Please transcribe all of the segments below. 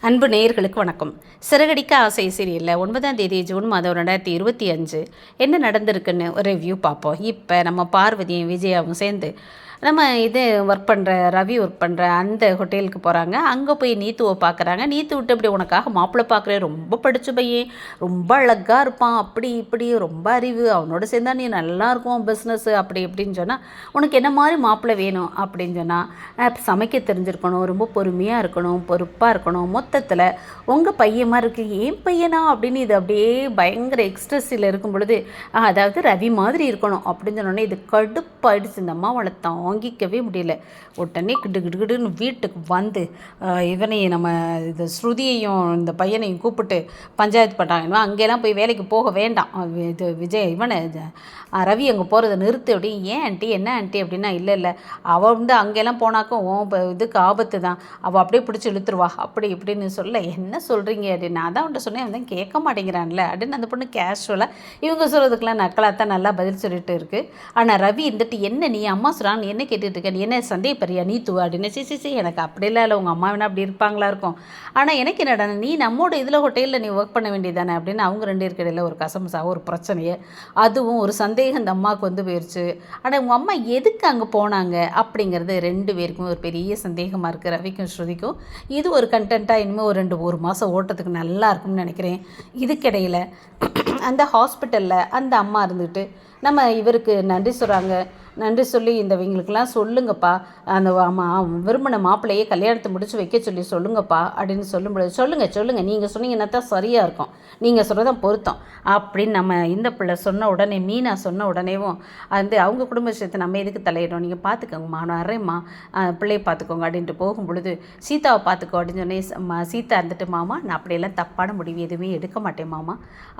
அன்பு நேயர்களுக்கு வணக்கம். சிறகடிக்க ஆசை சீரியலில் 9ஆம் தேதி ஜூன் மாதம் 2025 என்ன நடந்திருக்குன்னு ஒரு ரிவ்யூ பார்ப்போம். இப்போ நம்ம பார்வதியும் விஜயாவும் சேர்ந்து நம்ம ஒர்க் பண்ணுற ரவி ஒர்க் பண்ணுற அந்த ஹோட்டலுக்கு போகிறாங்க. அங்கே போய் நீத்துவை பார்க்குறாங்க. நீத்து விட்டு இப்படி உனக்காக மாப்பிள்ளை பார்க்குறேன், ரொம்ப படித்த பையன், ரொம்ப அழகாக இருப்பான், அப்படி இப்படி ரொம்ப அறிவு, அவனோட சேர்ந்தா நீ நல்லா இருக்கும் பிஸ்னஸ்ஸு அப்படி இப்படின்னு சொன்னால் உனக்கு என்ன மாதிரி மாப்பிள்ளை வேணும் அப்படின்னு சொன்னால் சமைக்க தெரிஞ்சிருக்கணும், ரொம்ப பொறுமையாக இருக்கணும், பொறுப்பாக இருக்கணும், மொத்தத்தில் உங்கள் பையன் மாதிரி இருக்குது, ஏன் பையனா அப்படின்னு இது அப்படியே பயங்கர எக்ஸ்ட்ரெஸ்ஸில் இருக்கும் பொழுது அதாவது ரவி மாதிரி இருக்கணும் அப்படின்னு சொன்னோன்னே இது கடுப்பாயிடுச்சு. இந்த அம்மா வளர்த்தான் வாங்கிக்கவே முடியல. உடனே கிடுன்னு வீட்டுக்கு வந்து இவனையும் நம்ம இது ஸ்ருதியையும் இந்த பையனையும் கூப்பிட்டு பஞ்சாயத்து பண்ணாங்க. அங்கெல்லாம் போய் வேலைக்கு போக வேண்டாம், இது விஜய் இவனை ரவி அங்கே போகிறத நிறுத்து அப்படின்னு. ஏன் ஆண்டி என்ன ஆண்டி அப்படின்னா, இல்லை அவள் அங்கெல்லாம் போனாக்கும் இதுக்கு ஆபத்து தான், அவள் அப்படியே பிடிச்சி இழுத்துருவா அப்படி இப்படின்னு சொல்ல. என்ன சொல்கிறீங்க அப்படின்னு நான் தான் அவன்கிட்ட சொன்னேன், அவன் கேட்க மாட்டேங்கிறான்ல அப்படின்னு அந்த பொண்ணு கேஷுவலாக இவங்க சொல்கிறதுக்கெலாம் நக்கலாக தான் நல்லா பதில் சொல்லிட்டு இருக்குது. ஆனால் ரவி இருந்துட்டு என்ன நீ அம்மா சொல்கிறாங்க, நீ என்ன கேட்டுட்டு இருக்க, நீ என்ன சந்தேகப்பறியா நீத்து அப்படின்னு. சி எனக்கு அப்படிலாம் இல்லை, உங்கள் அம்மா வேணா அப்படி இருப்பாங்களா இருக்கும், ஆனால் எனக்கு என்னடா நீ நம்மோட இதில் ஹோட்டலில் நீ ஒர்க் பண்ண வேண்டியதானே அப்படின்னு அவங்க ரெண்டு பேருக்கிடையில் ஒரு கசமசா ஒரு பிரச்சனையை, அதுவும் ஒரு சந்தேகம் அந்த அம்மாவுக்கு வந்து போயிடுச்சு. ஆனால் உங்கள் அம்மா எதுக்கு அங்கே போனாங்க அப்படிங்கிறது ரெண்டு பேருக்கும் ஒரு பெரிய சந்தேகமாக இருக்குது, ரவிக்கும் ஸ்ருதிக்கும். இது ஒரு கண்டென்ட்டாக இனிமேல் ஒரு மாதம் ஓட்டத்துக்கு நல்லா இருக்கும்னு நினைக்கிறேன். இதுக்கிடையில் அந்த ஹாஸ்பிட்டலில் அந்த அம்மா இருந்துட்டு நம்ம இவருக்கு நன்றி சொல்கிறாங்க. நன்றி சொல்லி இவங்களுக்கெல்லாம் சொல்லுங்கப்பா, அந்த விரும்பின மாப்பிள்ளையே கல்யாணத்தை முடிச்சு வைக்க சொல்லி சொல்லுங்கப்பா அப்படின்னு சொல்லும்பொழுது சொல்லுங்கள் நீங்கள் சொன்னீங்கன்னா தான் சரியாக இருக்கும், நீங்கள் சொல்கிறதான் பொருத்தம் அப்படின்னு நம்ம இந்த பிள்ளை சொன்ன உடனே, மீனா சொன்ன உடனேவும் அவங்க குடும்ப விஷயத்தை நம்ம எதுக்கு தலையிடும், நீங்கள் பார்த்துக்கோங்கம்மா நான் வரேம்மா, பிள்ளையை பார்த்துக்கோங்க அப்படின்ட்டு போகும் பொழுது சீதாவை பார்த்துக்கோ அப்படின்னு சொன்னேன். சீதா இருந்துட்டு மாமா நான் அப்படியெல்லாம் தப்பான முடிவு எதுவுமே எடுக்க மாட்டேன் மாமா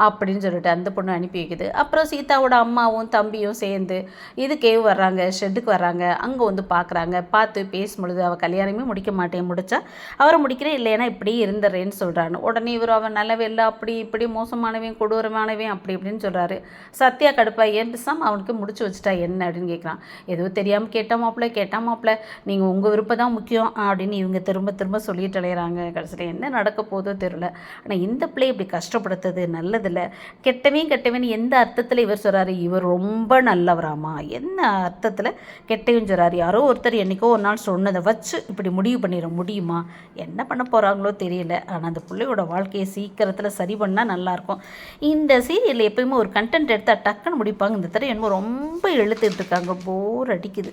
அப்படின்னு சொல்லிட்டு அந்த பொண்ணு அனுப்பி வைக்குது. அப்புறம் சீதாவோட அம்மாவும் தம்பியும் சேர்ந்து இதுக்கே வர்றாங்க, ஷெட்டுக்கு வர்றாங்க. அங்கே வந்து பார்க்குறாங்க. பார்த்து பேசும்பொழுது அவள் கல்யாணமே முடிக்க மாட்டேன், முடித்தா அவரை முடிக்கிறேன், இல்லைன்னா இப்படி இருந்துடுறேன்னு சொல்கிறான்னு. உடனே இவர் அவன் நல்லவே இல்லை, அப்படி இப்படி மோசமானவன் கொடூரமானவன் அப்படி இப்படின்னு சொல்கிறாரு. சத்யா கடுப்பா ஏன் பேசாமல் அவனுக்கு முடிச்சு வச்சுட்டா என்ன அப்படின்னு கேட்குறான். எதுவும் தெரியாமல் கேட்டால் மாப்பிள்ள நீங்கள் உங்கள் விருப்பம் தான் முக்கியம் அப்படின்னு இவங்க திரும்ப சொல்லிட்டு அலையிறாங்க. கடைசியில் என்ன நடக்க போதோ தெரியல. ஆனால் இந்த பிள்ளை இப்படி கஷ்டப்படுத்துறது நல்லதில்லை. கெட்டவன் எந்த அர்த்தத்தில் இவர் சொல்கிறாரு, இவர் ரொம்ப நல்லவராமா, என்ன அர்த்தத்தில் கெட்டையும் சொல்கிறார். யாரோ ஒருத்தர் என்றைக்கோ ஒரு நாள் சொன்னதை வச்சு இப்படி முடிவு பண்ணிட முடியுமா, என்ன பண்ண போகிறாங்களோ தெரியல. ஆனால் அந்த பிள்ளையோட வாழ்க்கையை சீக்கிரத்தில் சரி பண்ணால் நல்லாயிருக்கும். இந்த சீரியலில் எப்பயுமே ஒரு கண்டென்ட் எடுத்தால் டக்குன்னு முடிப்பாங்க. இந்த தடவை என்னமோ ரொம்ப இழுத்துட்டு இருக்காங்க, போர் அடிக்குது.